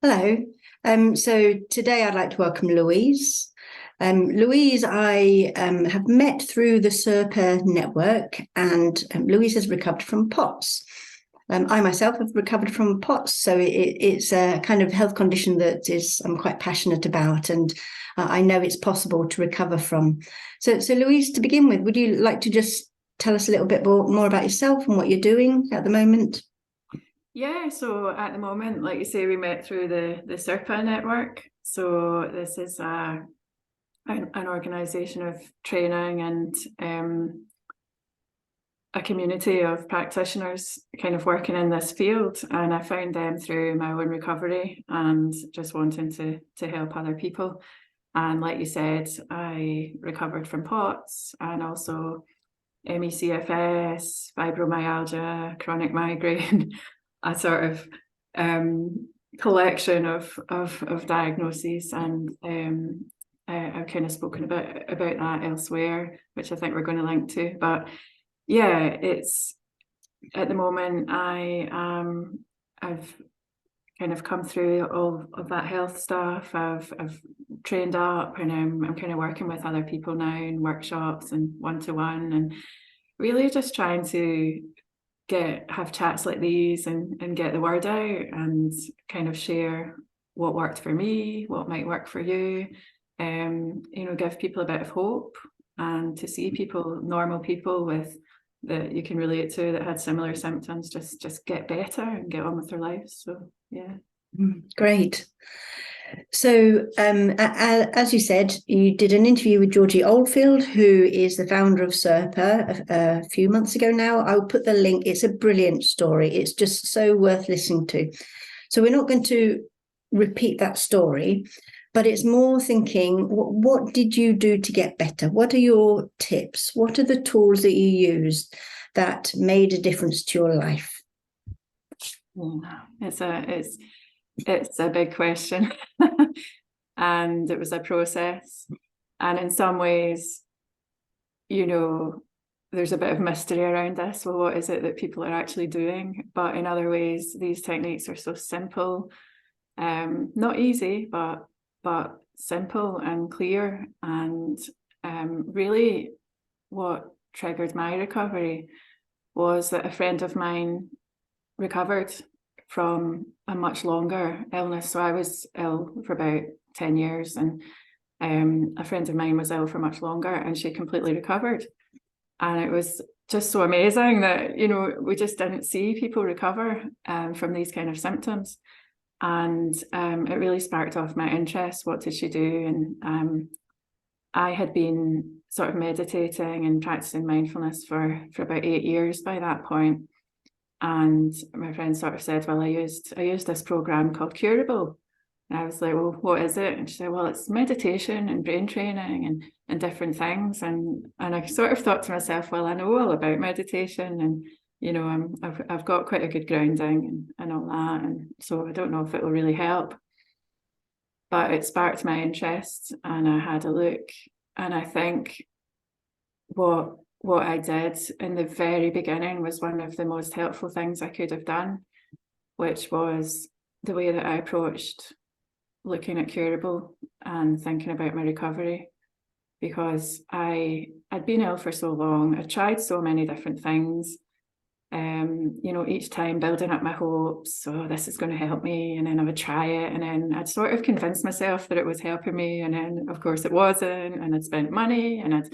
Hello. So today I'd like to welcome Louise. Louise, I have met through the SERPA network, and Louise has recovered from POTS. I myself have recovered from POTS, so it's a kind of health condition that I'm quite passionate about, and I know it's possible to recover from. So Louise, to begin with, would you like to just tell us a little bit more about yourself and what you're doing at the moment? Yeah, so at the moment, like you say, we met through the SERPA network. So this is an organisation of training and a community of practitioners kind of working in this field. And I found them through my own recovery and just wanting to help other people. And like you said, I recovered from POTS and also ME/CFS, fibromyalgia, chronic migraine, a sort of collection of diagnoses, and I've kind of spoken about that elsewhere, which I think we're going to link to. But yeah, it's at the moment I've kind of come through all of that health stuff. I've trained up, and I'm kind of working with other people now in workshops and one-to-one, and really just trying to have chats like these and get the word out and kind of share what worked for me, what might work for you, give people a bit of hope, and to see people, normal people that you can relate to that had similar symptoms, just get better and get on with their lives. So yeah. Great. So, as you said, you did an interview with Georgie Oldfield, who is the founder of SERPA a few months ago now. I'll put the link. It's a brilliant story. It's just so worth listening to. So we're not going to repeat that story, but it's more thinking, what did you do to get better? What are your tips? What are the tools that you used that made a difference to your life? It's a big question. And it was a process. And in some ways, there's a bit of mystery around this. Well, what is it that people are actually doing? But in other ways, these techniques are so simple, not easy, but simple and clear. And really what triggered my recovery was that a friend of mine recovered from a much longer illness. So I was ill for about 10 years, and a friend of mine was ill for much longer, and she completely recovered. And it was just so amazing that, we just didn't see people recover from these kind of symptoms. And it really sparked off my interest. What did she do? And I had been sort of meditating and practicing mindfulness for about 8 years by that point. And my friend sort of said, well, I used this program called Curable. And I was like, well, what is it? And she said, well, it's meditation and brain training and different things. And I sort of thought to myself, well, I know all about meditation, and I've got quite a good grounding and all that, and so I don't know if it will really help. But it sparked my interest, and I had a look. And I think what I did in the very beginning was one of the most helpful things I could have done, which was the way that I approached looking at Curable and thinking about my recovery, because I'd been ill for so long. I tried so many different things, each time building up my hopes. So this is going to help me, and then I would try it, and then I'd sort of convince myself that it was helping me, and then of course it wasn't, and I'd spent money, and I'd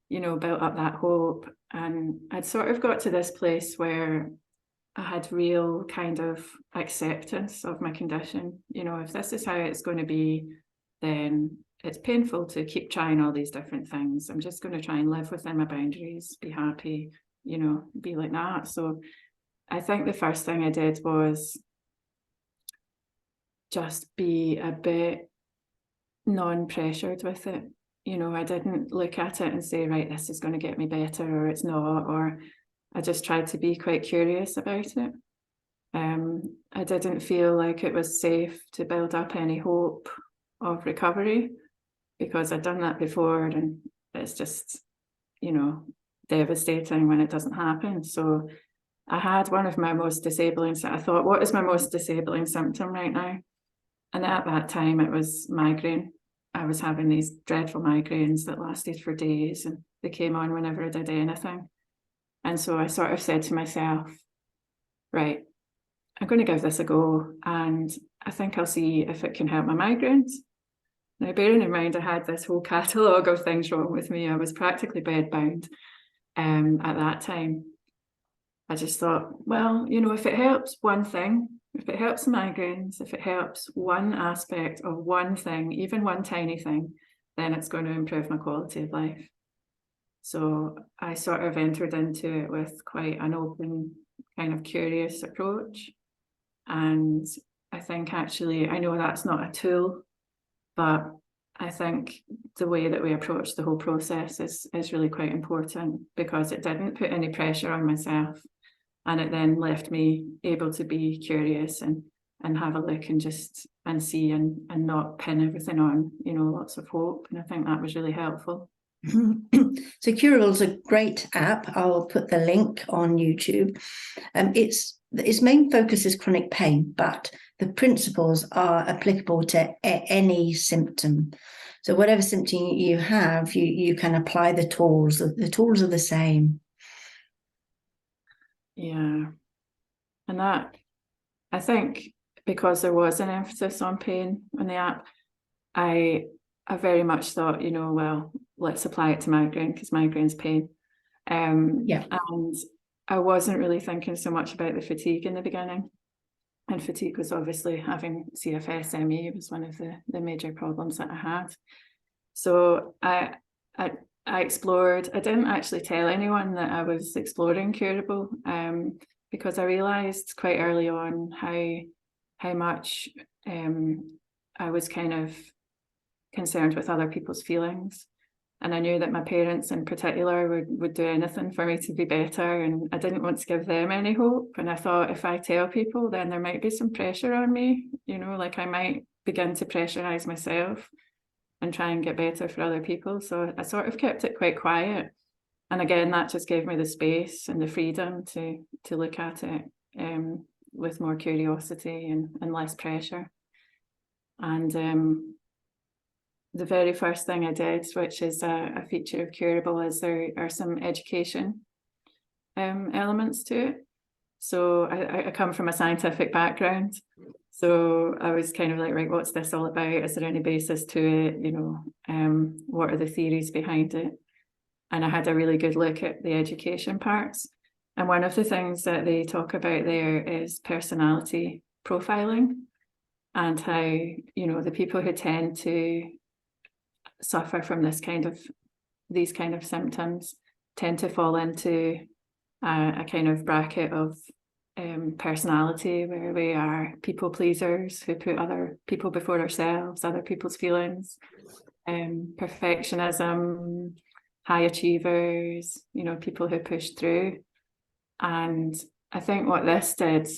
built up that hope. And I'd sort of got to this place where I had real kind of acceptance of my condition. If this is how it's going to be, then it's painful to keep trying all these different things. I'm just going to try and live within my boundaries, be happy, be like that. So I think the first thing I did was just be a bit non-pressured with it. I didn't look at it and say, right, this is going to get me better, or it's not, or I just tried to be quite curious about it. I didn't feel like it was safe to build up any hope of recovery, because I'd done that before, and it's just, devastating when it doesn't happen. So I had one of my most disabling, so I thought, what is my most disabling symptom right now? And at that time, it was migraine. I was having these dreadful migraines that lasted for days, and they came on whenever I did anything. And so I sort of said to myself, right, I'm going to give this a go, and I think I'll see if it can help my migraines. Now, bearing in mind, I had this whole catalogue of things wrong with me. I was practically bedbound at that time. I just thought, well, you know, if it helps one thing, if it helps migraines, if it helps one aspect of one thing, even one tiny thing, then it's going to improve my quality of life. So I sort of entered into it with quite an open, kind of curious approach. And I think actually, I know that's not a tool, but I think the way that we approach the whole process is really quite important, because it didn't put any pressure on myself. And it then left me able to be curious and have a look and see and not pin everything on, you know, lots of hope. And I think that was really helpful. So Curable's a great app. I'll put the link on YouTube. Its main focus is chronic pain, but the principles are applicable to any symptom. So whatever symptom you have, you can apply the tools. The tools are the same. Yeah. And that, I think, because there was an emphasis on pain on the app, I very much thought, you know, well, let's apply it to migraine, because migraine's pain. And I wasn't really thinking so much about the fatigue in the beginning. And fatigue was obviously, having CFS-ME was one of the major problems that I had. So I explored. I didn't actually tell anyone that I was exploring Curable, because I realised quite early on how much I was kind of concerned with other people's feelings. And I knew that my parents in particular would do anything for me to be better, and I didn't want to give them any hope. And I thought, if I tell people, then there might be some pressure on me, you know, like I might begin to pressurise myself and try and get better for other people. So I sort of kept it quite quiet. And again, that just gave me the space and the freedom to look at it with more curiosity and less pressure. And the very first thing I did, which is a feature of Curable, is there are some education elements to it. So I come from a scientific background. So I was kind of like, right, what's this all about? Is there any basis to it? You know, what are the theories behind it? And I had a really good look at the education parts. And one of the things that they talk about there is personality profiling, and how, you know, the people who tend to suffer from these kind of symptoms tend to fall into a kind of bracket of personality, where we are people pleasers who put other people before ourselves, other people's feelings, perfectionism, high achievers, you know, people who push through. And I think what this did,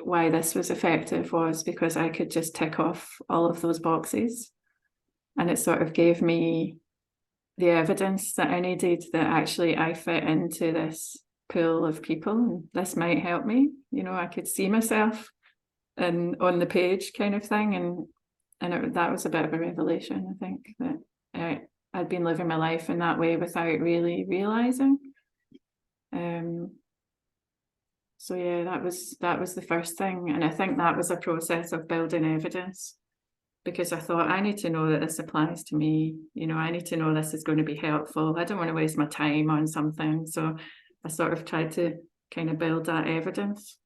why this was effective, was because I could just tick off all of those boxes. And it sort of gave me the evidence that I needed, that actually I fit into this pool of people, and this might help me. You know, I could see myself and on the page kind of thing. And that was a bit of a revelation, I think, that I'd been living my life in that way without really realising. So yeah, that was the first thing. And I think that was a process of building evidence, because I thought, I need to know that this applies to me. You know, I need to know this is going to be helpful. I don't want to waste my time on something. So I sort of tried to kind of build that evidence.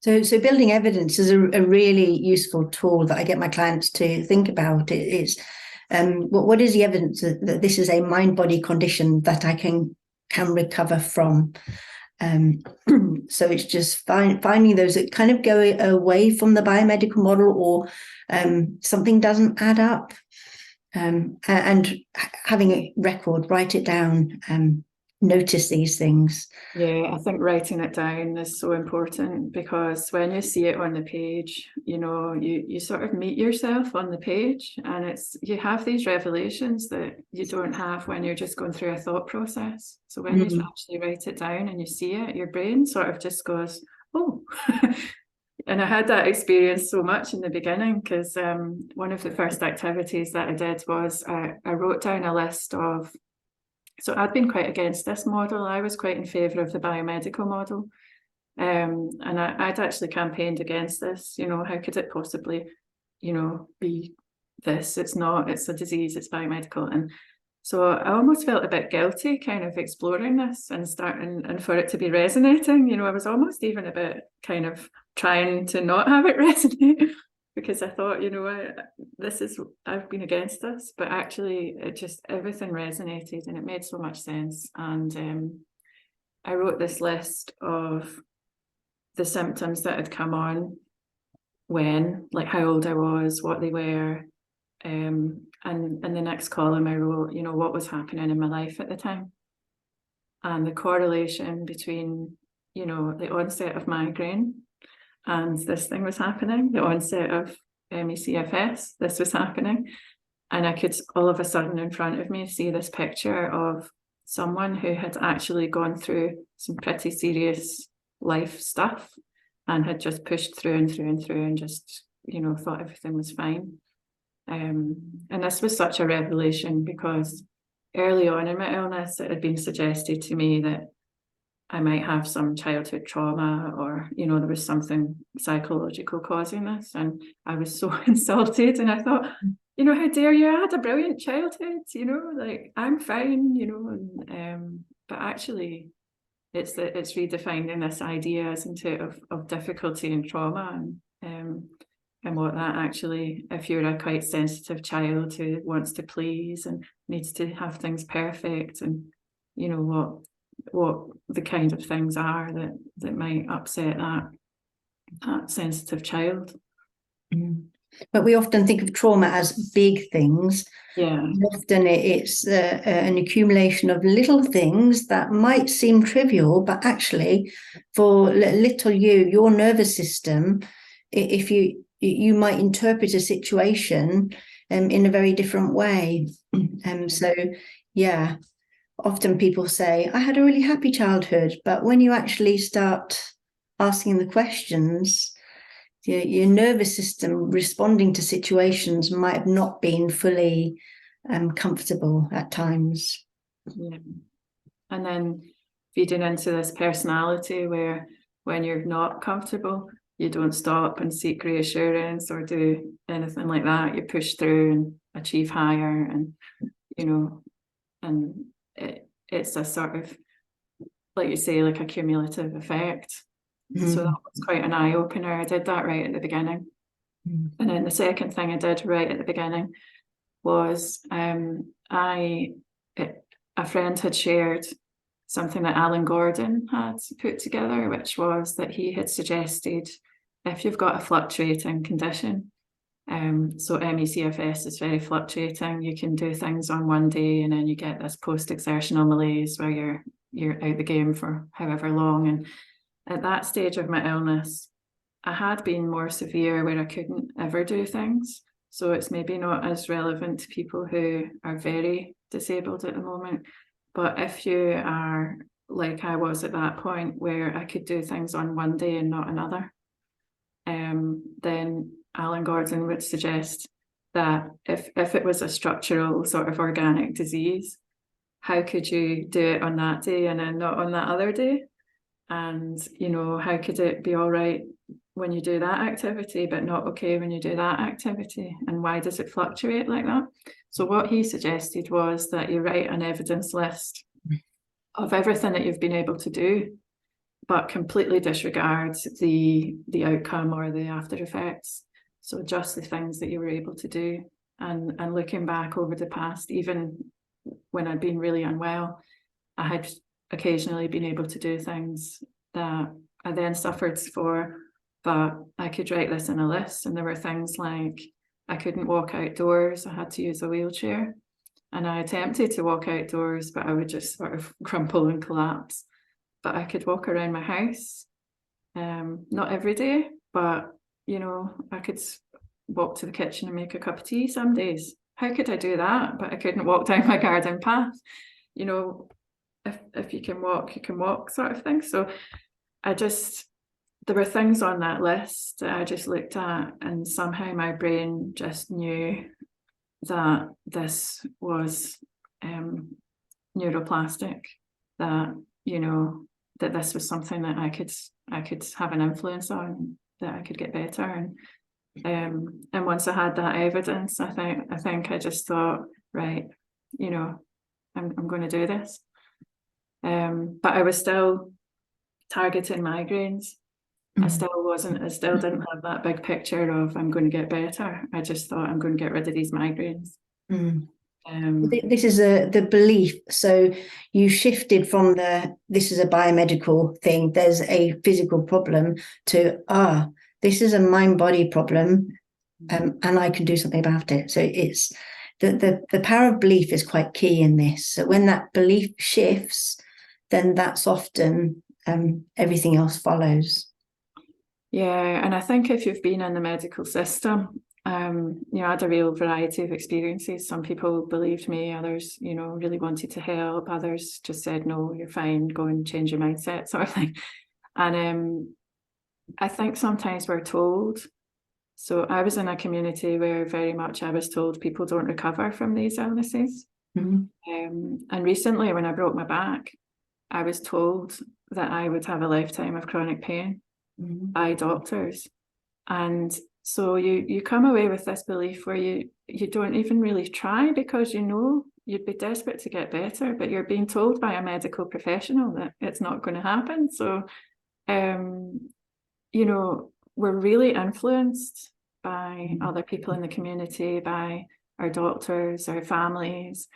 So building evidence is a really useful tool that I get my clients to think about. It's what is the evidence that this is a mind-body condition that I can recover from? So it's just finding those that kind of go away from the biomedical model, or something doesn't add up, and having a record, write it down, notice these things. Yeah, I think writing it down is so important, because when you see it on the page, you know, you sort of meet yourself on the page, and you have these revelations that you don't have when you're just going through a thought process. So when you actually write it down and you see it, your brain sort of just goes, oh. And I had that experience so much in the beginning, because one of the first activities that I did was I wrote down a list of. So I'd been quite against this model. I was quite in favour of the biomedical model. And I'd actually campaigned against this. You know, how could it possibly, you know, be this? It's not, it's a disease, it's biomedical. And so I almost felt a bit guilty kind of exploring this and starting, and for it to be resonating, you know, I was almost even a bit kind of trying to not have it resonate, because I thought, you know, I've been against this, but actually it just, everything resonated and it made so much sense. And I wrote this list of the symptoms that had come on, when, like how old I was, what they were, and in the next column I wrote, you know, what was happening in my life at the time, and the correlation between, you know, the onset of migraine and this thing was happening, the onset of ME/CFS, this was happening. And I could all of a sudden in front of me see this picture of someone who had actually gone through some pretty serious life stuff and had just pushed through and through and through and just, you know, thought everything was fine. And this was such a revelation, because early on in my illness, it had been suggested to me that I might have some childhood trauma, or, you know, there was something psychological causing this. And I was so insulted, and I thought, you know, how dare you? I had a brilliant childhood, you know, like I'm fine, you know. And but actually it's redefining this idea, isn't it, of difficulty and trauma, and what that actually, if you're a quite sensitive child who wants to please and needs to have things perfect, and you know what the kind of things are that might upset that sensitive child. But we often think of trauma as big things. Yeah. Often it's an accumulation of little things that might seem trivial, but actually for little your nervous system, if you might interpret a situation in a very different way. So yeah, often people say, I had a really happy childhood, but when you actually start asking the questions, your nervous system responding to situations might have not been fully comfortable at times. Yeah. And then feeding into this personality where when you're not comfortable, you don't stop and seek reassurance or do anything like that. You push through and achieve higher, and you know, and it's a sort of, like you say, like a cumulative effect. So that was quite an eye-opener. I did that right at the beginning. And then the second thing I did right at the beginning was a friend had shared something that Alan Gordon had put together, which was that he had suggested, if you've got a fluctuating condition, so ME/CFS is very fluctuating, you can do things on one day and then you get this post-exertional malaise where you're out the game for however long. And at that stage of my illness, I had been more severe where I couldn't ever do things. So it's maybe not as relevant to people who are very disabled at the moment. But if you are like I was at that point, where I could do things on one day and not another, then Alan Gordon would suggest that if it was a structural sort of organic disease, how could you do it on that day and then not on that other day? And, you know, how could it be all right when you do that activity, but not okay when you do that activity? And why does it fluctuate like that? So what he suggested was that you write an evidence list of everything that you've been able to do, but completely disregard the outcome or the after effects. So just the things that you were able to do. And looking back over the past, even when I'd been really unwell, I had occasionally been able to do things that I then suffered for, but I could write this in a list. And there were things like I couldn't walk outdoors, I had to use a wheelchair. and I attempted to walk outdoors, but I would just sort of crumple and collapse. But I could walk around my house, not every day, but you know, I could walk to the kitchen and make a cup of tea some days. How could I do that? But I couldn't walk down my garden path. You know, if you can walk, sort of thing. So there were things on that list that I just looked at, and somehow my brain just knew that this was neuroplastic, that, you know, that this was something that I could have an influence on, that I could get better. And once I had that evidence, I think I just thought, right, you know, I'm going to do this. But I was still targeting migraines. I still didn't have that big picture of I'm going to get better. I just thought I'm going to get rid of these migraines. This is the belief. So you shifted from this is a biomedical thing, there's a physical problem, to this is a mind-body problem, and I can do something about it. So it's the power of belief is quite key in this. So when that belief shifts, then that's often everything else follows. Yeah, and I think if you've been in the medical system, you know, I had a real variety of experiences. Some people believed me, others, you know, really wanted to help, others just said, no, you're fine, go and change your mindset, sort of thing. And I think sometimes we're told, so I was in a community where very much I was told people don't recover from these illnesses. And recently when I broke my back, I was told that I would have a lifetime of chronic pain by doctors. And so you come away with this belief where you don't even really try, because you know you'd be desperate to get better, but you're being told by a medical professional that it's not going to happen. So, you know, we're really influenced by other people in the community, by our doctors, our families,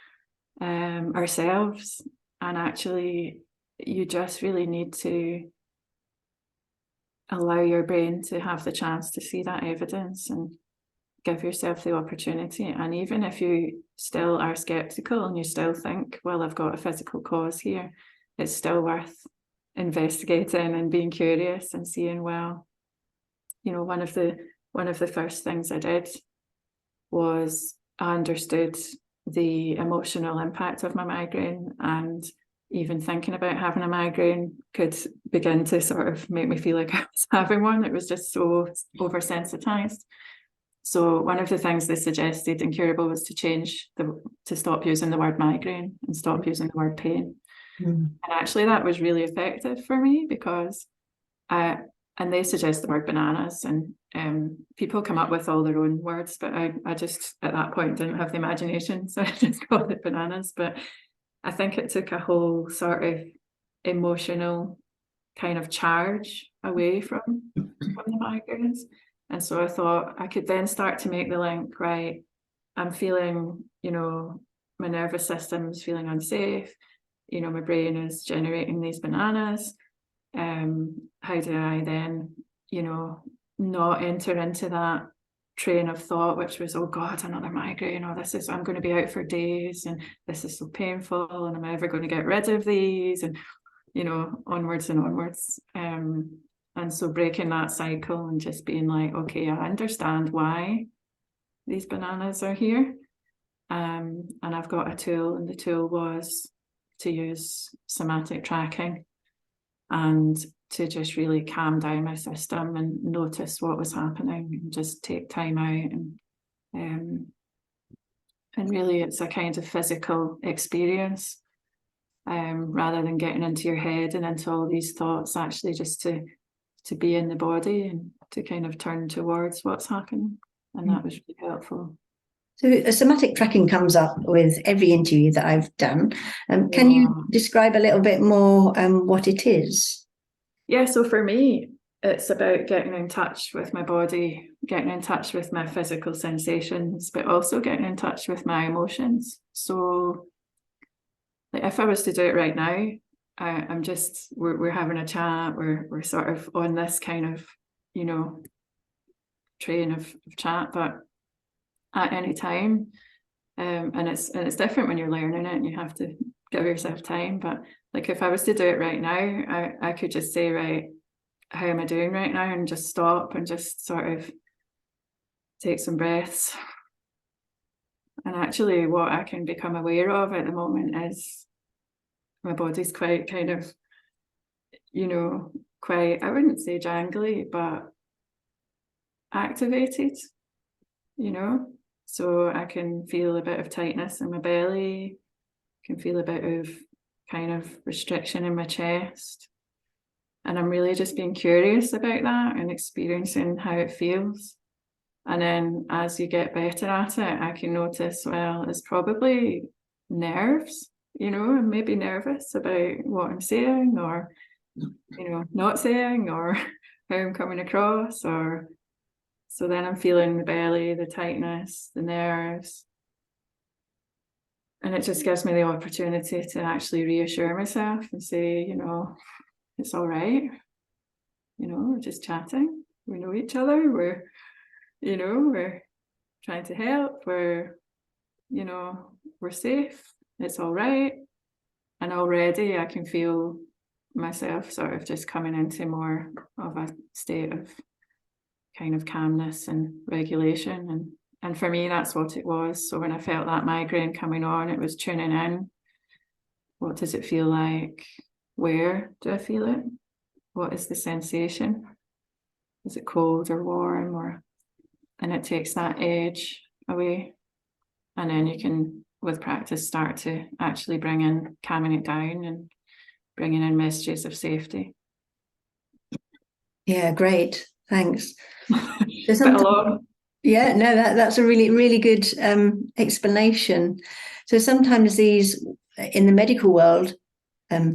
ourselves. And actually, you just really need to allow your brain to have the chance to see that evidence and give yourself the opportunity. And even if you still are skeptical and you still think, well, I've got a physical cause here, it's still worth investigating and being curious and seeing, well, you know, one of the first things I did was I understood the emotional impact of my migraine, and even thinking about having a migraine could begin to sort of make me feel like I was having one. It was just so oversensitized. So one of the things they suggested in Curable was to stop using the word migraine and stop using the word pain. And actually that was really effective for me, because and they suggest the word bananas, and people come up with all their own words, but I just at that point didn't have the imagination, so I just called it bananas. But I think it took a whole sort of emotional kind of charge away from the migraines. And so I thought I could then start to make the link, right, I'm feeling, you know, my nervous system's feeling unsafe, you know, my brain is generating these bananas. How do I then, you know, not enter into that train of thought, which was, oh God, another migraine, or I'm going to be out for days, and this is so painful, and am I ever going to get rid of these? And, you know, onwards and onwards. And so breaking that cycle and just being like, okay, I understand why these bananas are here. And I've got a tool, and the tool was to use somatic tracking and to just really calm down my system and notice what was happening and just take time out. And really it's a kind of physical experience, rather than getting into your head and into all these thoughts, actually just to be in the body and to kind of turn towards what's happening. And that was really helpful. So somatic tracking comes up with every interview that I've done. Can you describe a little bit more what it is? Yeah, so for me, it's about getting in touch with my body, getting in touch with my physical sensations, but also getting in touch with my emotions. So like, if I was to do it right now, we're having a chat, we're sort of on this kind of, you know, train of chat, but at any time, And it's different when you're learning it and you have to give yourself time. But like if I was to do it right now, I could just say, right, how am I doing right now? And just stop and just sort of take some breaths. And actually what I can become aware of at the moment is my body's quite kind of, quite, I wouldn't say jangly, but activated, so I can feel a bit of tightness in my belly, can feel a bit of kind of restriction in my chest. And I'm really just being curious about that and experiencing how it feels. And then as you get better at it, I can notice, well, it's probably nerves, I'm maybe nervous about what I'm saying or, not saying or how I'm coming across. Or so then I'm feeling the belly, the tightness, the nerves. And it just gives me the opportunity to actually reassure myself and say, it's all right. We're just chatting. We know each other. We're trying to help. We're safe. It's all right. And already I can feel myself sort of just coming into more of a state of kind of calmness and regulation. And for me, that's what it was. So when I felt that migraine coming on, it was tuning in. What does it feel like? Where do I feel it? What is the sensation? Is it cold or warm? And it takes that edge away. And then you can, with practice, start to actually bring in calming it down and bringing in messages of safety. Yeah, great. Thanks. Bit long. Yeah, no, that's a really, really good explanation. So sometimes these, in the medical world, they're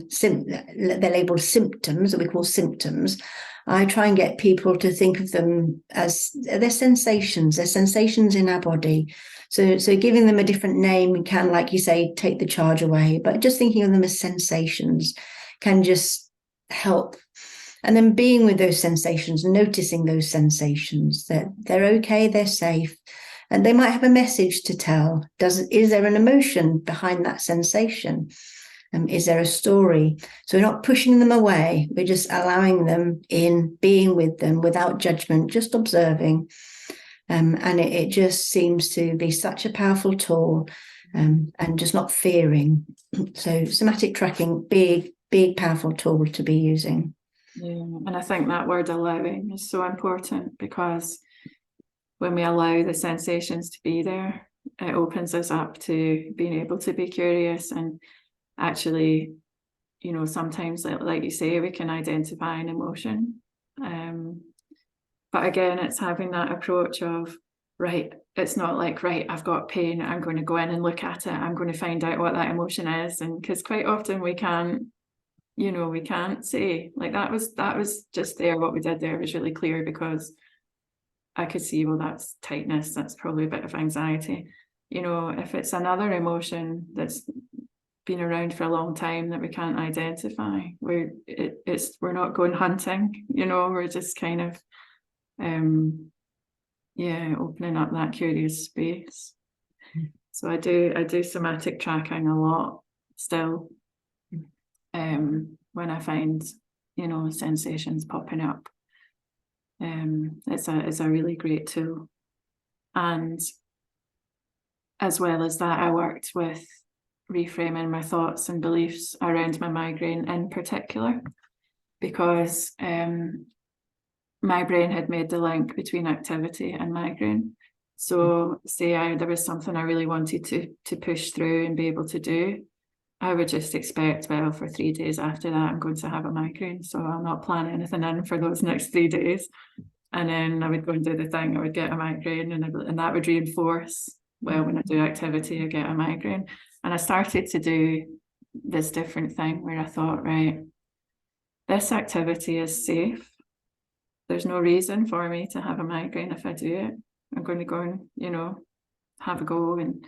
labeled symptoms, that we call symptoms. I try and get people to think of them as they're sensations in our body. So giving them a different name can, like you say, take the charge away. But just thinking of them as sensations can just help. And then being with those sensations, noticing those sensations, that they're okay, they're safe, and they might have a message to tell. Is there an emotion behind that sensation? Is there a story? So we're not pushing them away. We're just allowing them in, being with them without judgment, just observing. And it just seems to be such a powerful tool, and just not fearing. So somatic tracking, big, powerful tool to be using. Yeah, and I think that word allowing is so important, because when we allow the sensations to be there, it opens us up to being able to be curious and actually, sometimes, like you say, we can identify an emotion. But again, it's having that approach of, right, it's not like, right, I've got pain, I'm going to go in and look at it, I'm going to find out what that emotion is. And because quite often we can't say, like, that was just there, what we did there was really clear, because I could see, well, that's tightness, that's probably a bit of anxiety. If it's another emotion that's been around for a long time that we can't identify, we're not going hunting, we're just kind of opening up that curious space. So I do somatic tracking a lot still, when I find sensations popping up. It's a really great tool. And as well as that, I worked with reframing my thoughts and beliefs around my migraine in particular, because my brain had made the link between activity and migraine. So say there was something I really wanted to push through and be able to do, I would just expect, well, for 3 days after that, I'm going to have a migraine. So I'll not plan anything in for those next 3 days. And then I would go and do the thing, I would get a migraine, and that would reinforce, well, when I do activity, I get a migraine. And I started to do this different thing where I thought, right, this activity is safe. There's no reason for me to have a migraine if I do it. I'm going to go and, have a go. And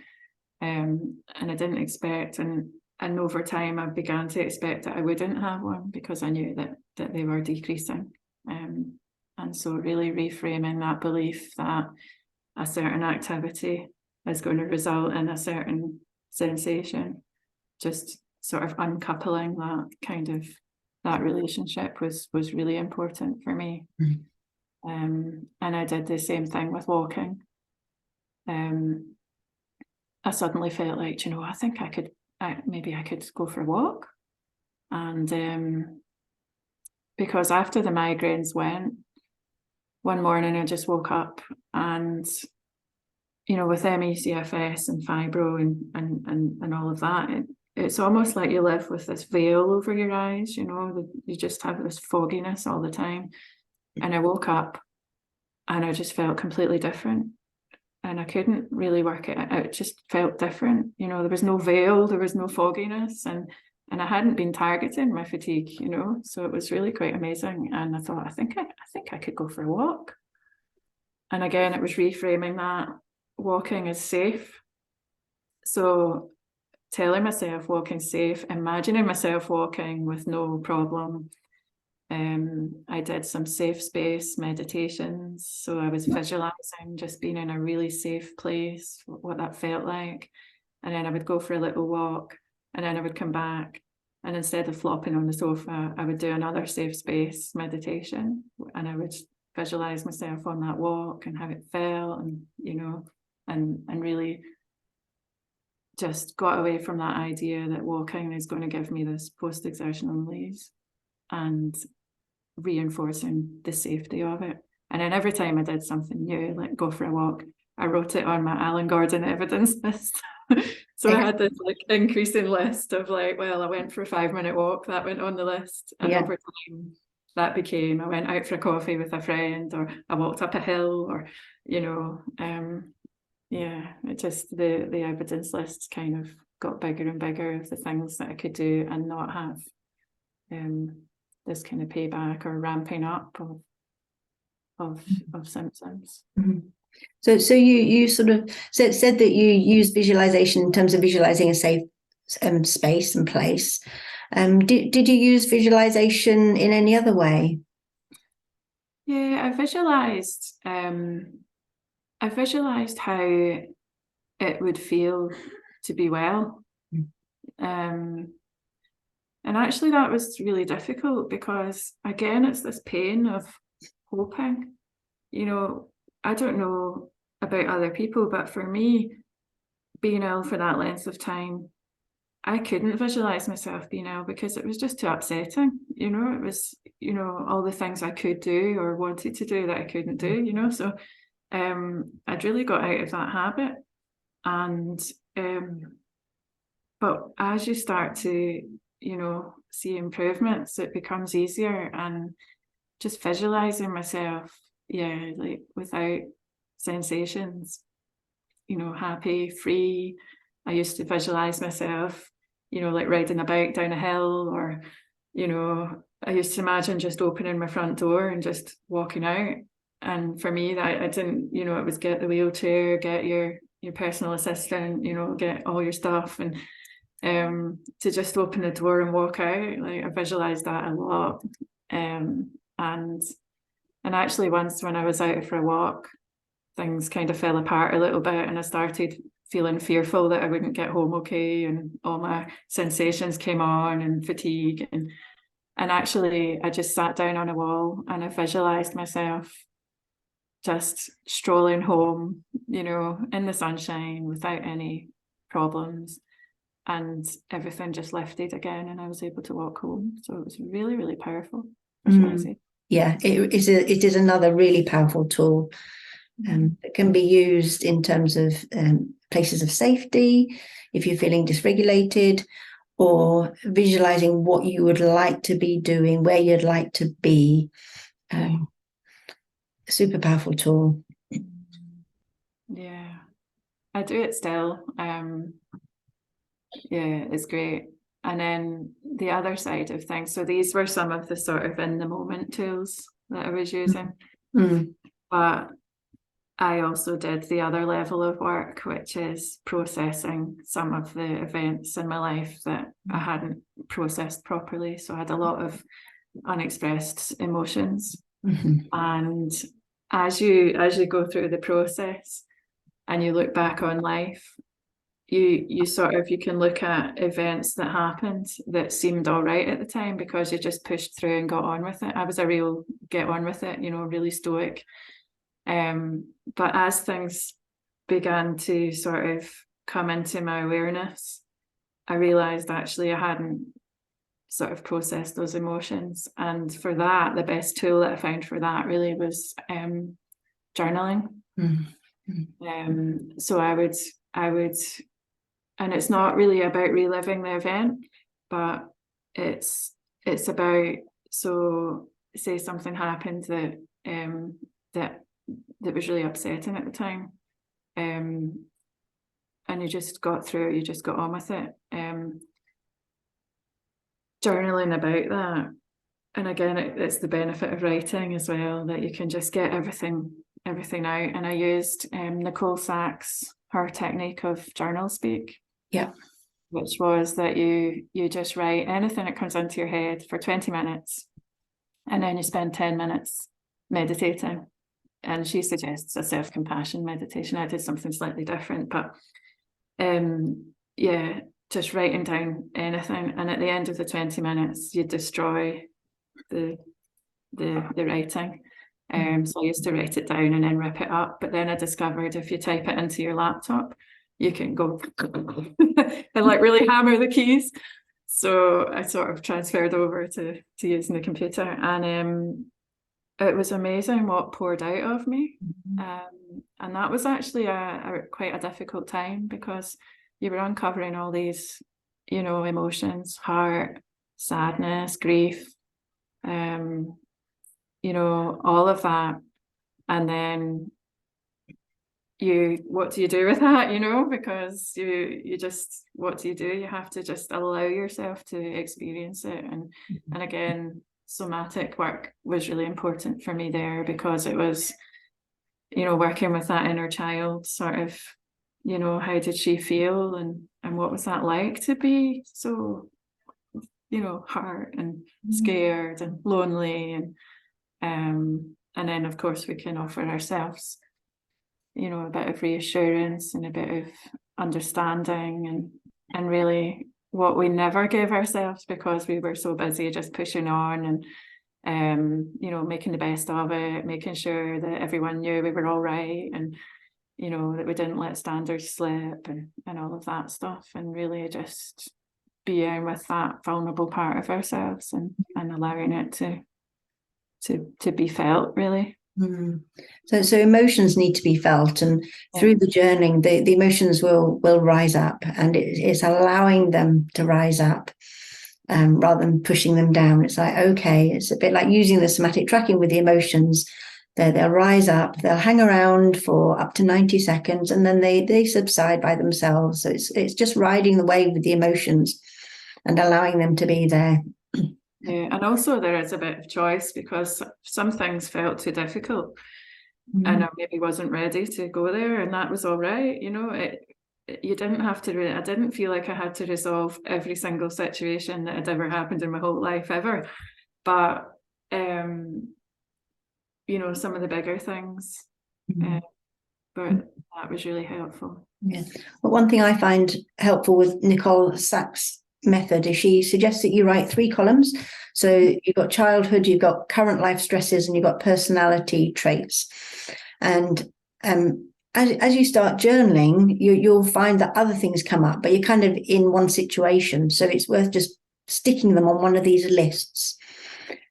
I didn't expect, and over time I began to expect that I wouldn't have one, because I knew that they were decreasing. And so really reframing that belief that a certain activity is going to result in a certain sensation. Just sort of uncoupling that relationship was really important for me. And I did the same thing with walking. I suddenly felt like, I think maybe I could go for a walk. And because after the migraines went, one morning I just woke up and, with ME/CFS and fibro and all of that, it's almost like you live with this veil over your eyes, you just have this fogginess all the time. And I woke up and I just felt completely different. And I couldn't really work it out. It just felt different. There was no veil, there was no fogginess, and I hadn't been targeting my fatigue, so it was really quite amazing. And I thought, I think I could go for a walk. And again, it was reframing that walking is safe. So telling myself walking's safe, imagining myself walking with no problem. I did some safe space meditations. So I was visualizing just being in a really safe place, what that felt like. And then I would go for a little walk, and then I would come back. And instead of flopping on the sofa, I would do another safe space meditation. And I would visualize myself on that walk and how it felt, and, and really just got away from that idea that walking is going to give me this post-exertional malaise, and reinforcing the safety of it. And then every time I did something new, like go for a walk, I wrote it on my Alan Gordon evidence list. So I had this increasing list of I went for a 5-minute walk, that went on the list. And over time that became, I went out for a coffee with a friend, or I walked up a hill, or, it just, the evidence list kind of got bigger and bigger of the things that I could do and not have this kind of payback or ramping up of symptoms. Mm-hmm. So you sort of said that you use visualization in terms of visualizing a safe space and place. Did you use visualization in any other way? Yeah, I visualized how it would feel to be well. And actually that was really difficult, because again, it's this pain of hoping. I don't know about other people, but for me, being ill for that length of time, I couldn't visualize myself being ill, because it was just too upsetting. It was, all the things I could do or wanted to do that I couldn't do, so I'd really got out of that habit. And but as you start to see improvements, it becomes easier. And just visualizing myself, without sensations, happy, free. I used to visualize myself, riding a bike down a hill, or, I used to imagine just opening my front door and just walking out. And for me, that I didn't, it was get the wheelchair, get your personal assistant, get all your stuff, and to just open the door and walk out. I visualized that a lot. And actually once when I was out for a walk, things kind of fell apart a little bit, and I started feeling fearful that I wouldn't get home okay, and all my sensations came on, and fatigue, and actually I just sat down on a wall and I visualized myself just strolling home, in the sunshine without any problems, and everything just lifted again, and I was able to walk home. So it was really, really powerful. Yeah, it is another really powerful tool that can be used in terms of places of safety, if you're feeling dysregulated, or visualizing what you would like to be doing, where you'd like to be. Super powerful tool. Yeah, I do it still. It's great. And then the other side of things, so these were some of the sort of in the moment tools that I was using. But I also did the other level of work, which is processing some of the events in my life that I hadn't processed properly. So I had a lot of unexpressed emotions. And as you go through the process, and you look back on life, you can look at events that happened that seemed all right at the time because you just pushed through and got on with it. I was a real get on with it, really stoic. But as things began to sort of come into my awareness, I realized actually I hadn't sort of processed those emotions. And for that, the best tool that I found for that really was journaling. So I would, and it's not really about reliving the event, but it's about, so say something happened that was really upsetting at the time, and you just got through it, you just got on with it. Journaling about that, and again, it's the benefit of writing as well, that you can just get everything out. And I used Nicole Sachs, her technique of journal speak. Yeah. Which was that you just write anything that comes into your head for 20 minutes, and then you spend 10 minutes meditating. And she suggests a self-compassion meditation. I did something slightly different, but yeah, just writing down anything. And at the end of the 20 minutes, you destroy the writing. So I used to write it down and then rip it up. But then I discovered if you type it into your laptop, you can go and like really hammer the keys. So I sort of transferred over to using the computer, and it was amazing what poured out of me. And that was actually quite a difficult time, because you were uncovering all these, emotions, heart, sadness, grief, all of that. And then what do you do with that, because you just, what do? You have to just allow yourself to experience it. And again, somatic work was really important for me there, because it was, working with that inner child, sort of, how did she feel, and what was that like to be so, hurt and scared and lonely, and then of course we can offer ourselves, a bit of reassurance and a bit of understanding, and really what we never give ourselves, because we were so busy just pushing on and making the best of it, making sure that everyone knew we were all right, and that we didn't let standards slip, and all of that stuff, and really just being with that vulnerable part of ourselves, and allowing it to be felt, really. So emotions need to be felt, and through the journaling, the emotions will rise up, and it's allowing them to rise up, rather than pushing them down. It's like, okay, it's a bit like using the somatic tracking with the emotions. They'll rise up, they'll hang around for up to 90 seconds, and then they subside by themselves. So it's just riding the wave with the emotions and allowing them to be there. Yeah, and also there is a bit of choice, because some things felt too difficult, and I maybe wasn't ready to go there, and that was all right. You didn't have to. I didn't feel like I had to resolve every single situation that had ever happened in my whole life ever, but some of the bigger things. But that was really helpful. Yeah. Well, one thing I find helpful with Nicole Sachs' method is she suggests that you write 3 columns. So you've got childhood, you've got current life stresses, and you've got personality traits. And as you start journaling, you'll find that other things come up, but you're kind of in one situation. So it's worth just sticking them on one of these lists.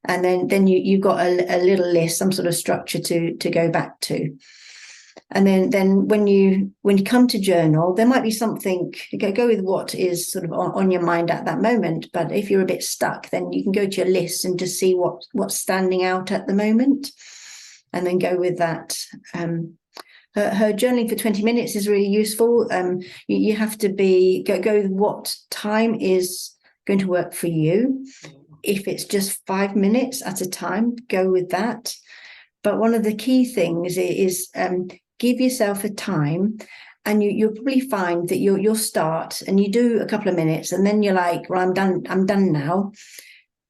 And then you've got a little list, some sort of structure to go back to. And then when you come to journal, there might be something, go with what is sort of on your mind at that moment. But if you're a bit stuck, then you can go to your list and just see what's standing out at the moment, and then go with that. Her journaling for 20 minutes is really useful. You have to go with what time is going to work for you. If it's just 5 minutes at a time, go with that. But one of the key things is give yourself a time, and you'll probably find that you'll start and you do a couple of minutes, and then you're like, well, I'm done now.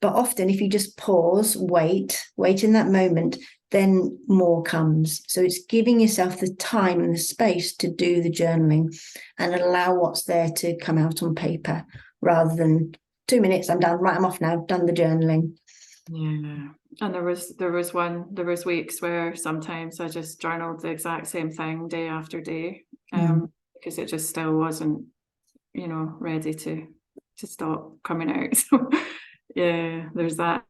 But often if you just pause, wait in that moment, then more comes. So it's giving yourself the time and the space to do the journaling and allow what's there to come out on paper, rather than 2 minutes, I'm done, right, I'm off now, done the journaling. Yeah. And there was weeks where sometimes I just journaled the exact same thing day after day, because it just still wasn't, ready to stop coming out. So yeah, there's that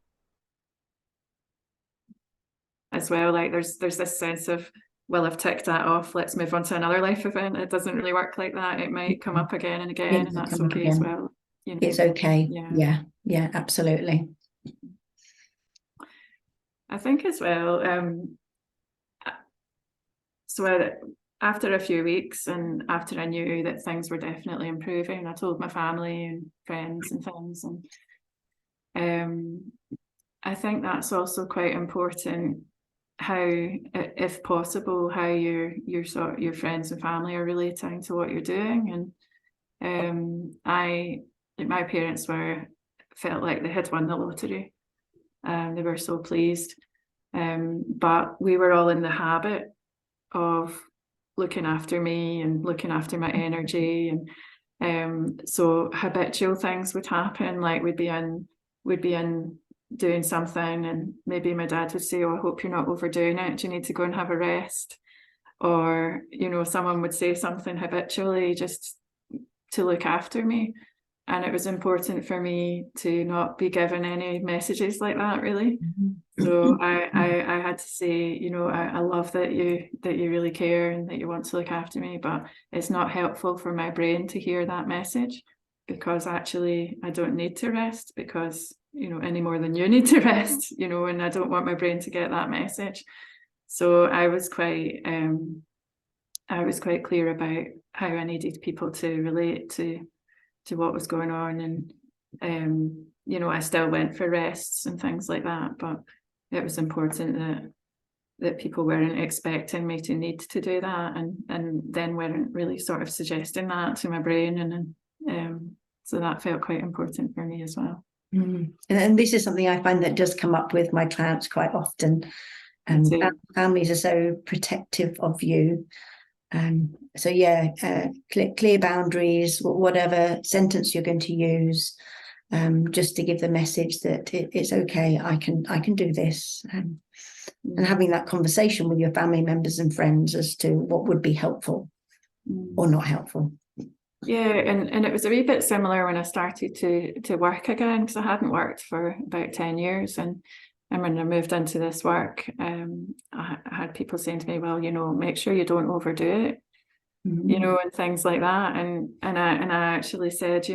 as well. Like there's this sense of, well, I've ticked that off, let's move on to another life event. It doesn't really work like that. It might come up again and again, and that's okay as well. It's okay. Yeah, absolutely. I think as well, so after a few weeks and after I knew that things were definitely improving, I told my family and friends and things, and I think that's also quite important, how, if possible, how your friends and family are relating to what you're doing. And my parents felt like they had won the lottery. They were so pleased. But we were all in the habit of looking after me and looking after my energy, and so habitual things would happen. Like we'd be in doing something, and maybe my dad would say, "Oh, I hope you're not overdoing it. Do you need to go and have a rest?" Or someone would say something habitually just to look after me. And it was important for me to not be given any messages like that, really. So I had to say, I love that you really care and that you want to look after me, but it's not helpful for my brain to hear that message, because actually I don't need to rest, because any more than you need to rest, and I don't want my brain to get that message. So I was quite clear about how I needed people to relate to what was going on. And I still went for rests and things like that, but it was important that people weren't expecting me to need to do that, and then weren't really sort of suggesting that to my brain, and so that felt quite important for me as well. And this is something I find that does come up with my clients quite often. Families are so protective of you. So yeah, clear boundaries, whatever sentence you're going to use, just to give the message that it's okay, I can do this, and having that conversation with your family members and friends as to what would be helpful or not helpful. Yeah, and it was a wee bit similar when I started to work again, because I hadn't worked for about 10 years, and when I moved into this work, I had people saying to me, well, make sure you don't overdo it, and things like that. And I actually said,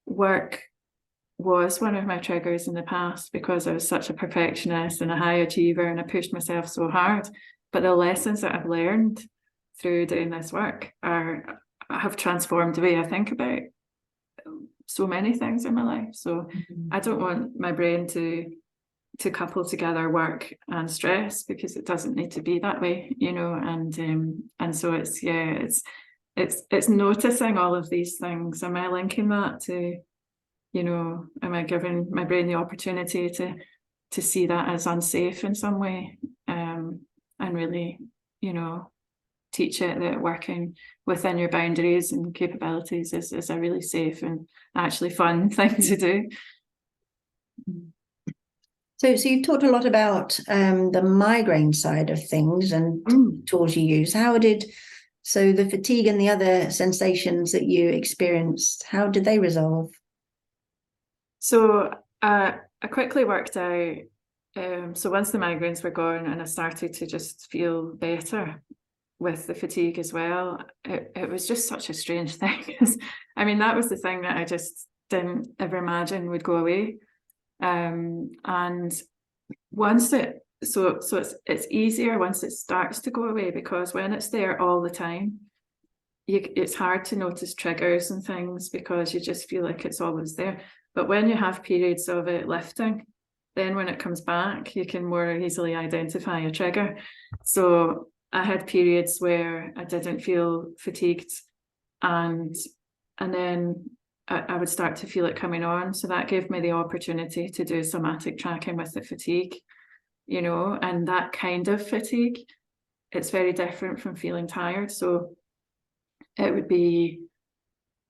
work was one of my triggers in the past, because I was such a perfectionist and a high achiever, and I pushed myself so hard. But the lessons that I've learned through doing this work have transformed the way I think about so many things in my life. So I don't want my brain to couple together work and stress, because it doesn't need to be that way, and so it's noticing all of these things. Am I linking that to, am I giving my brain the opportunity to see that as unsafe in some way, and really, teach it that working within your boundaries and capabilities is a really safe and actually fun thing to do. So you've talked a lot about the migraine side of things and tools you use. So the fatigue and the other sensations that you experienced, how did they resolve? So I quickly worked out, so once the migraines were gone and I started to just feel better with the fatigue as well, it was just such a strange thing. I mean, that was the thing that I just didn't ever imagine would go away. And once it's easier once it starts to go away, because when it's there all the time, it's hard to notice triggers and things, because you just feel like it's always there. But when you have periods of it lifting, then when it comes back, you can more easily identify a trigger. So I had periods where I didn't feel fatigued, and then I would start to feel it coming on. So that gave me the opportunity to do somatic tracking with the fatigue, you know, and that kind of fatigue, it's very different from feeling tired. So it would be,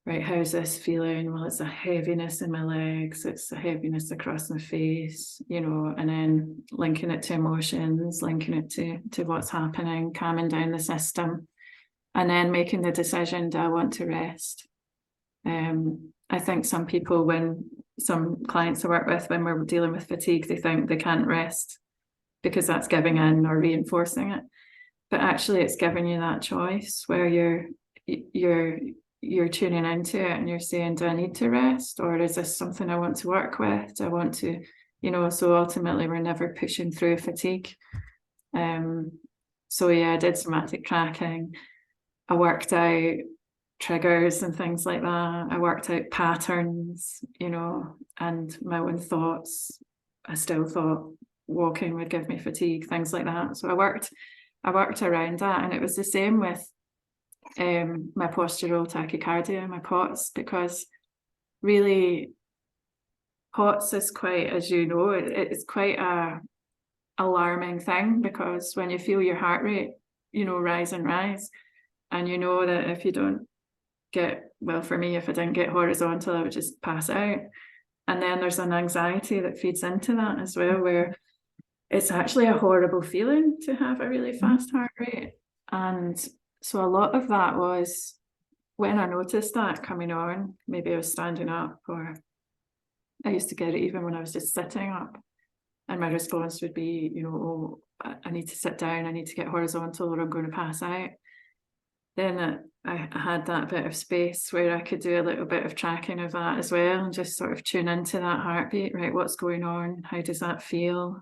right, how's this feeling? Well, it's a heaviness in my legs, it's a heaviness across my face, you know, and then linking it to emotions, linking it to what's happening, calming down the system, and then making the decision, do I want to rest? I think some people, when some clients I work with, when we're dealing with fatigue, they think they can't rest because that's giving in or reinforcing it. But actually it's giving you that choice where you're tuning into it and you're saying, do I need to rest, or is this something I want to work with? Do I want to, you know, so ultimately we're never pushing through fatigue. So yeah, I did somatic tracking. I worked out triggers and things like that. I worked out patterns, you know, and my own thoughts. I still thought walking would give me fatigue, things like that. So I worked around that, and it was the same with my postural tachycardia, my POTS, because really POTS is quite, as you know, it's quite a alarming thing, because when you feel your heart rate, you know, rise and rise, and you know that if you don't get, well, for me, if I didn't get horizontal, I would just pass out. And then there's an anxiety that feeds into that as well, where it's actually a horrible feeling to have a really fast heart rate. And so a lot of that was, when I noticed that coming on, maybe I was standing up, or I used to get it even when I was just sitting up, and my response would be, you know, oh, I need to sit down, I need to get horizontal, or I'm going to pass out. Then I had that bit of space where I could do a little bit of tracking of that as well, and just sort of tune into that heartbeat, right? What's going on? How does that feel?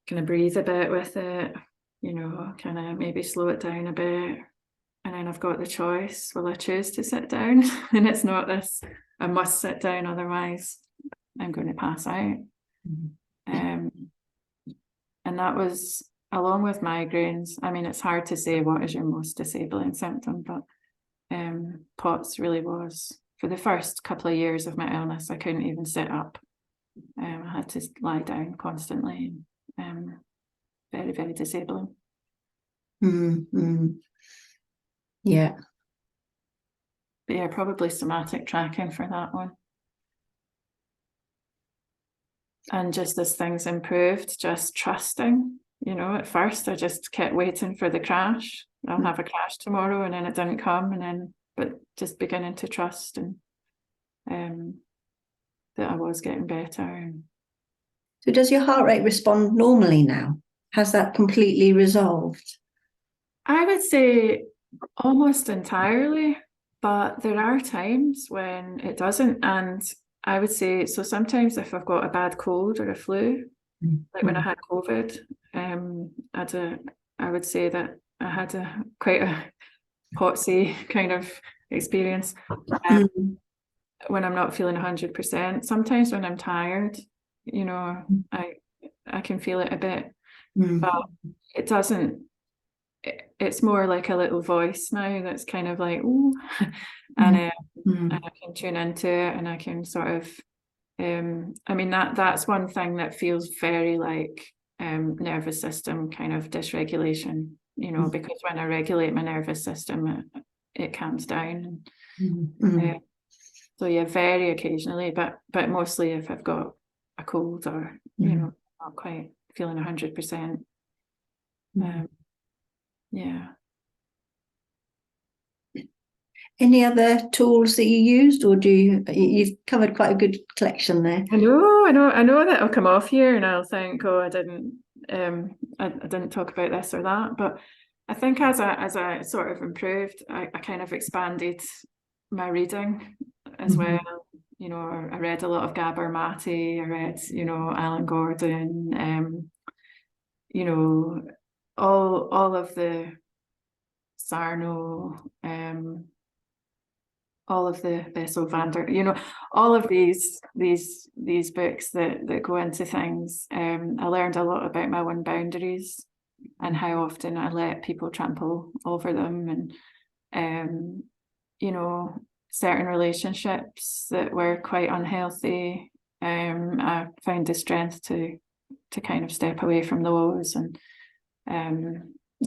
Can I breathe a bit with it? You know, can I maybe slow it down a bit? And then I've got the choice. Will I choose to sit down? And it's not this, I must sit down, otherwise I'm going to pass out. And that was, along with migraines. I mean, it's hard to say what is your most disabling symptom, but POTS really was. For the first couple of years of my illness, I couldn't even sit up. I had to lie down constantly. Very, very disabling. Yeah. But yeah, probably somatic tracking for that one. And just as things improved, just trusting. You know, at first I just kept waiting for the crash. I'll have a crash tomorrow, and then it didn't come, and then, but just beginning to trust, and that I was getting better. So does your heart rate respond normally now? Has that completely resolved? I would say almost entirely, but there are times when it doesn't. And I would say, so sometimes if I've got a bad cold or a flu, like when I had COVID, I would say that I had quite a potsy kind of experience when I'm not feeling 100%. Sometimes when I'm tired, you know, I can feel it a bit, but it doesn't. It's more like a little voice now that's kind of like, ooh, and I can tune into it, and I can sort of, I mean, that's one thing that feels very like nervous system kind of dysregulation, you know, because when I regulate my nervous system, it calms down. So yeah, very occasionally, but mostly if I've got a cold, or you know, not quite feeling 100%. Yeah. Any other tools that you used, or you've covered quite a good collection there? I know that I'll come off here and I'll think, oh, I didn't talk about this or that. But I think as I sort of improved, I kind of expanded my reading as well. You know, I read a lot of Gabor Mate, I read, you know, Alan Gordon, you know, all of the Sarno, all of the Bessel van der, you know, all of these books that go into things. I learned a lot about my own boundaries and how often I let people trample over them, and you know, certain relationships that were quite unhealthy. I found the strength to kind of step away from those, and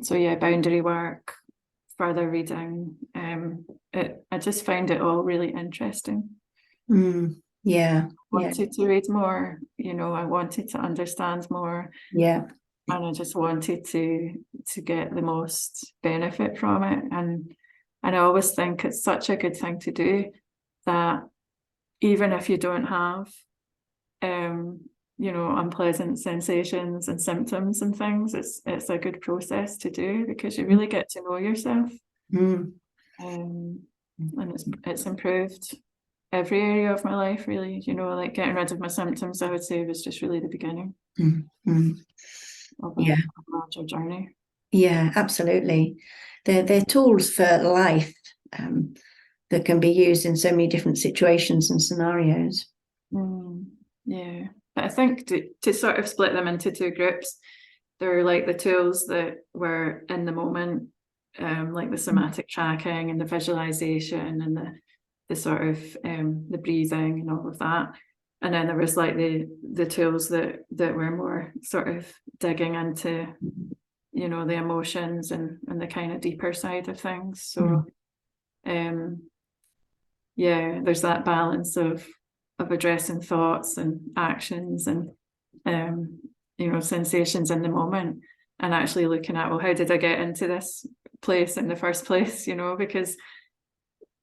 so yeah, boundary work, further reading. I just found it all really interesting. Yeah. Wanted to read more, I wanted to understand more. Yeah. And I just wanted to get the most benefit from it. And I always think it's such a good thing to do, that even if you don't have unpleasant sensations and symptoms and things, it's a good process to do, because you really get to know yourself. And it's improved every area of my life, really. Like getting rid of my symptoms, I would say, was just really the beginning of a larger journey. Yeah, absolutely. They're tools for life that can be used in so many different situations and scenarios. Yeah, but I think to sort of split them into two groups, they're like the tools that were in the moment, like the somatic tracking and the visualization and the sort of the breathing and all of that. And then there was like the tools that were more sort of digging into, the emotions and the kind of deeper side of things. So yeah, there's that balance of addressing thoughts and actions and sensations in the moment, and actually looking at, well, how did I get into this place in the first place? Because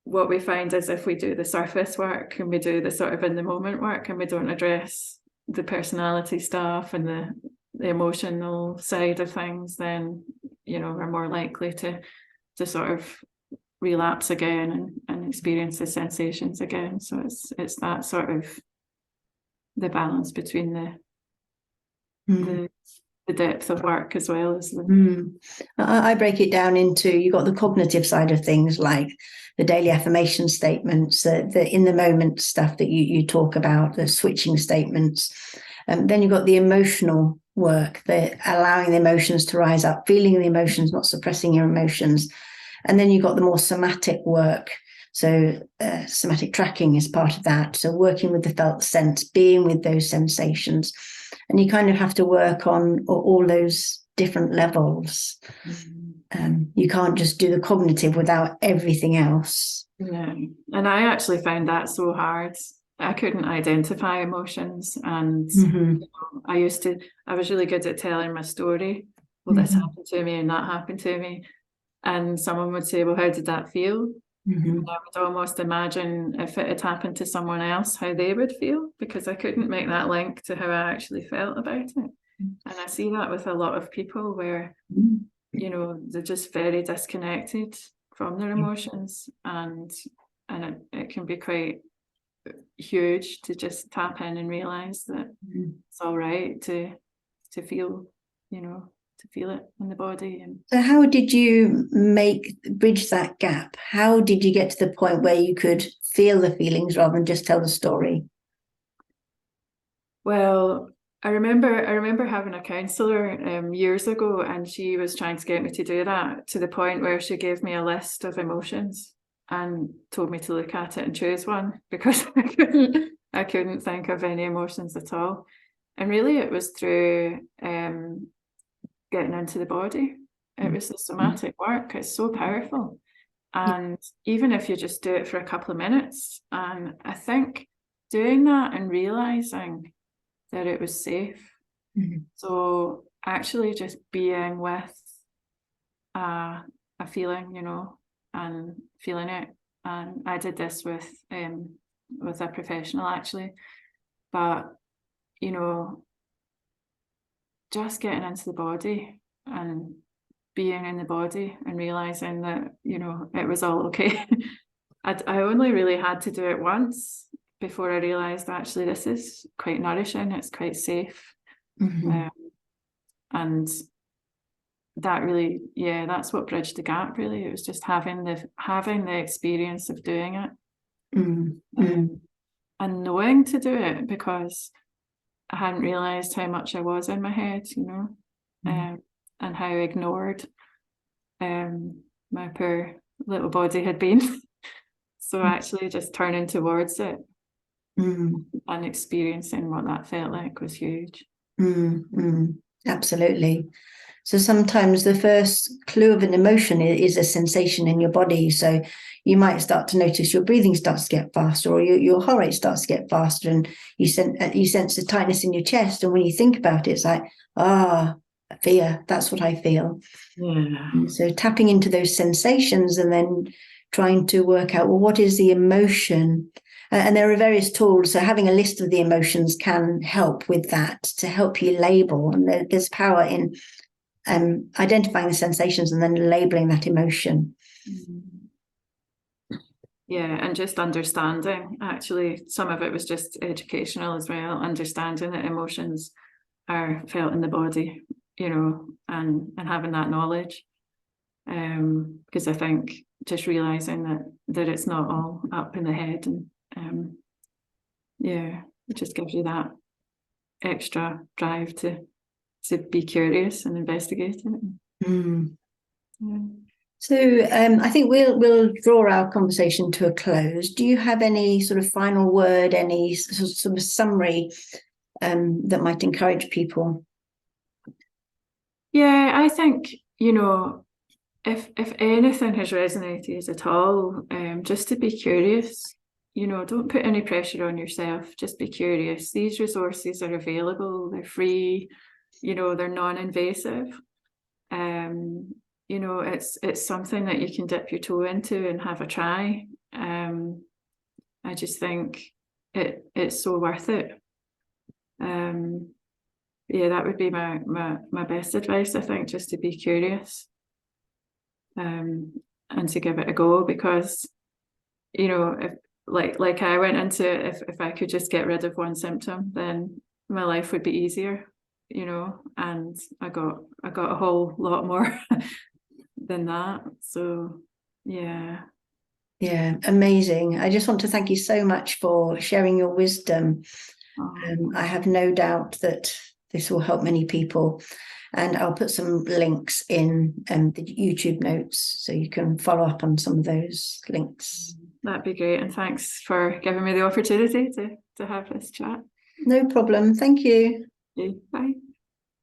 what we find is, if we do the surface work and we do the sort of in the moment work, and we don't address the personality stuff and the emotional side of things, then we're more likely to sort of relapse again and experience the sensations again. So it's that sort of the balance between the depth of work as well as the. I break it down into, you've got the cognitive side of things, like the daily affirmation statements, the in the moment stuff that you talk about, the switching statements. Then you've got the emotional work, the allowing the emotions to rise up, feeling the emotions, not suppressing your emotions. And then you've got the more somatic work. So somatic tracking is part of that. So working with the felt sense, being with those sensations. And you kind of have to work on all those different levels. You can't just do the cognitive without everything else. Yeah. And I actually found that so hard. I couldn't identify emotions. And I was really good at telling my story. Well, this happened to me and that happened to me. And someone would say, well, how did that feel? And I would almost imagine, if it had happened to someone else, how they would feel, because I couldn't make that link to how I actually felt about it. And I see that with a lot of people where, they're just very disconnected from their emotions, and it can be quite huge to just tap in and realize that it's all right to feel, to feel it in the body. And so how did you bridge that gap? How did you get to the point where you could feel the feelings rather than just tell the story? Well, I remember having a counsellor years ago, and she was trying to get me to do that, to the point where she gave me a list of emotions and told me to look at it and choose one, because I couldn't think of any emotions at all. And really it was through getting into the body. It was the somatic work. It's so powerful. And even if you just do it for a couple of minutes, and I think doing that and realizing that it was safe. So actually just being with a feeling, and feeling it. And I did this with a professional, actually, but just getting into the body and being in the body and realizing that it was all okay. I only really had to do it once before I realized, actually, this is quite nourishing, it's quite safe. And that really, that's what bridged the gap, really. It was just having the experience of doing it. And knowing to do it, because I hadn't realized how much I was in my head, and how ignored my poor little body had been. So actually just turning towards it Mm, and experiencing what that felt like was huge. absolutely. So sometimes the first clue of an emotion is a sensation in your body. So you might start to notice your breathing starts to get faster, or your heart rate starts to get faster, and you sense the tightness in your chest. And when you think about it, it's like, fear. That's what I feel. Yeah. And so tapping into those sensations and then trying to work out, well, what is the emotion? And there are various tools. So having a list of the emotions can help with that, to help you label. And there's power in identifying the sensations and then labeling that emotion. Yeah, and just understanding. Actually, some of it was just educational as well, understanding that emotions are felt in the body, you know, and having that knowledge. Because I think just realizing that it's not all up in the head, and yeah, it just gives you that extra drive to be curious and investigate it. Yeah. So I think we'll draw our conversation to a close. Do you have any sort of final word, any sort of summary that might encourage people? Yeah, I think, you know, if anything has resonated at all, just to be curious, you know, don't put any pressure on yourself, just be curious. These resources are available, they're free, you know, they're non-invasive. You know, it's something that you can dip your toe into and have a try. I just think it's so worth it. Yeah, that would be my best advice, I think, just to be curious, and to give it a go, because, you know, if like I went into it, if I could just get rid of one symptom, then my life would be easier, you know, and I got a whole lot more than that. So yeah. Yeah, amazing. I just want to thank you so much for sharing your wisdom. I have no doubt that this will help many people. And I'll put some links in the YouTube notes so you can follow up on some of those links. That'd be great. And thanks for giving me the opportunity to have this chat. No problem. Thank you. Okay, bye.